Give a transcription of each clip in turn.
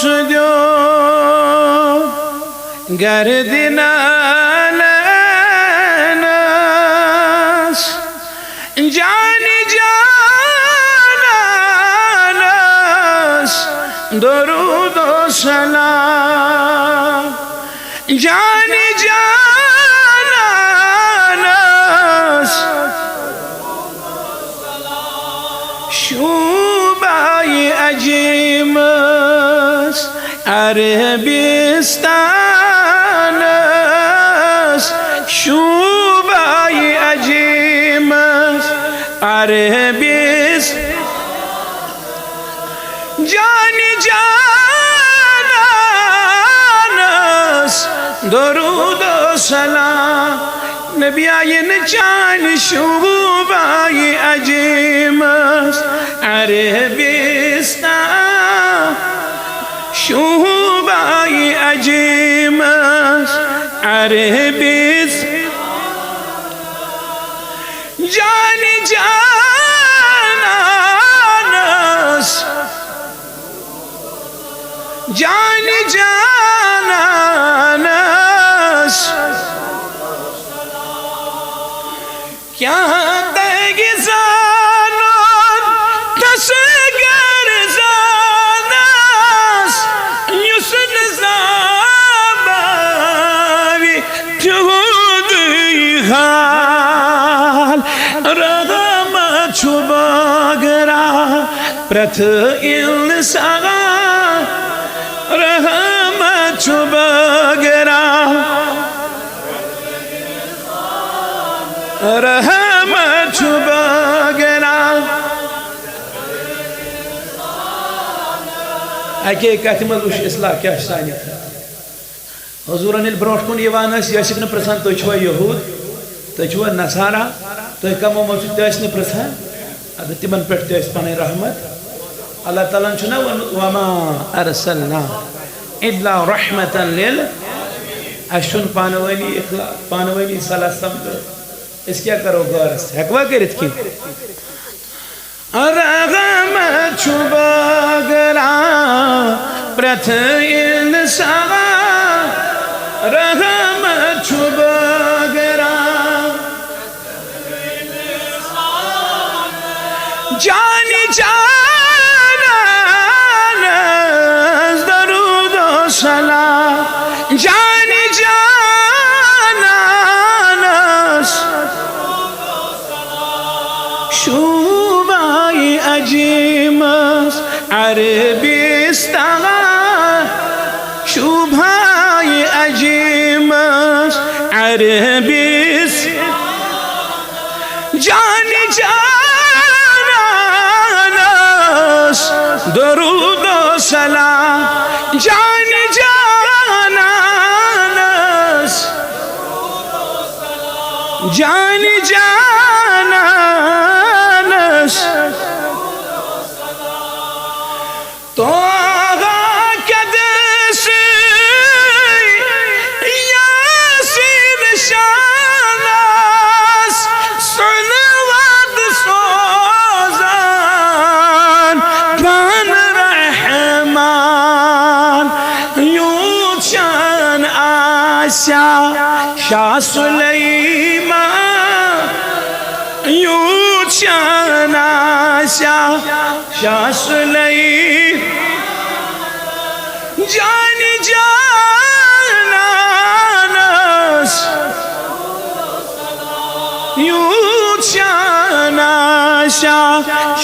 सुद्यो गर्दिनानस जानी जानस दरूद व सलाम जानी जानस शूबाई अजीमस अरबिस्तानस शूबाई अजीमस अरबिस जानी जानस दरूद व सलाम नबी आयन चान शूबाई अजीमस अरबिस्तान शूबाई अजीमस अरबिस जानी जानस जानी जानस क्या देगी जानत तसगर जानस युसन ज़ाबावी चुदई हाल रगमा चुबागरा प्रथ इंसान रगमा चुबागरा रहमत चुबागरा अके कथ मज उश इस्लाह क्या सानित हुजूरन ब्रोट कुन यवान यसिक न प्रसान तुह छवा यहूद तुह छवा नसारा तुह कमो मज तस न प्रसान अद तिमन पे पन रहमत अल्लाह ताला छुना वमा अरसलना इल्ला रहमतन लिल अशुन पानवनी सलाह समझ इस क्या करो गौर हकवा करित की रहमत चुबागरा प्रथ इंसान रहमत चुबागरा जानी जानस दरूद व सलाम जानी जानस शूबाई अजीमस अरबिस्तान शूबाई अजीमस अरबिस जानी जानस दरूद व सलाम जानी जानस जानी जानस तो कदस यासीन शानस सुनवत सोजान बन रहमान यूचान आशा शाह सुलेमान यूचान आशा शाह सुलेमान जानी जानस यूचान आशा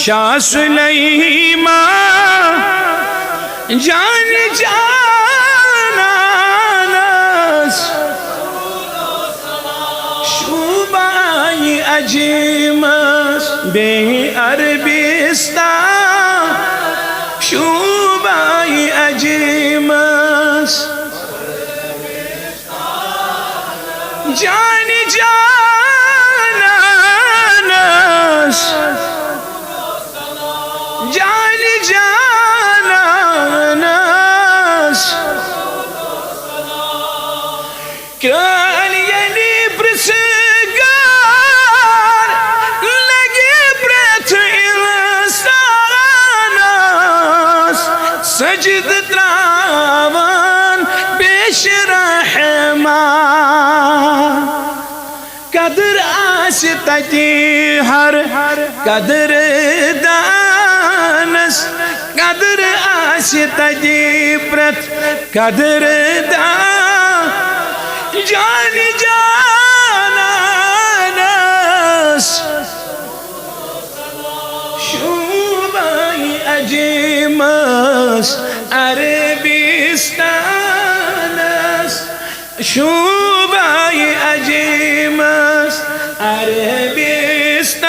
शाह सुलेमान जानी जानस शूबाई अजीमस बे अरबिस्तान शूबाई अजीमस जानी जानस जानी जानस Kral yeni prisigar legi bret insanas secd आसि तति हर कदर दानस कदर आसि तति प्रत कदर दान जान जानस शुबाई अजीमस अरबिस्तानस शुबाई अजीमस अरबिस्तान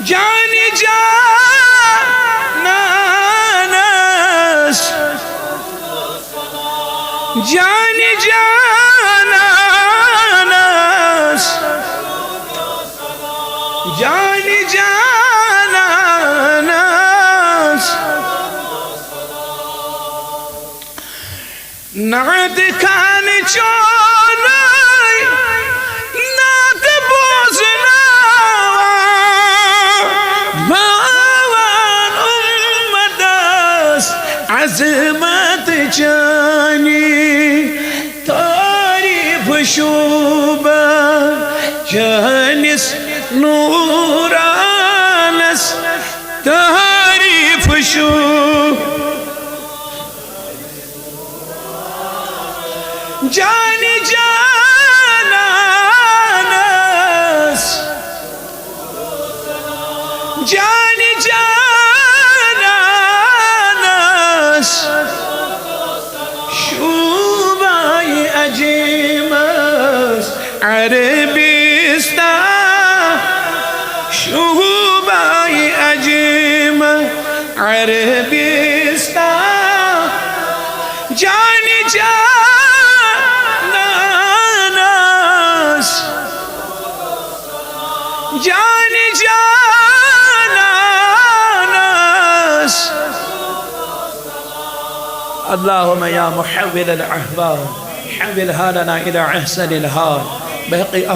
जान जानस जान जानस जान जानस नाद खान चोनाई नाद बोजना मावान उम्मदस अजमत जानी तारीफ शुबा जानिस नूरानस तारीफ शुबा जान जानस जान जानस शुबाई अजीमस अरबिस्तान शुबाई अजीम अरबिस्तान जान जानस जान जानस اللهم يا محول الأحوال حول حالنا إلى أحسن الحال بقي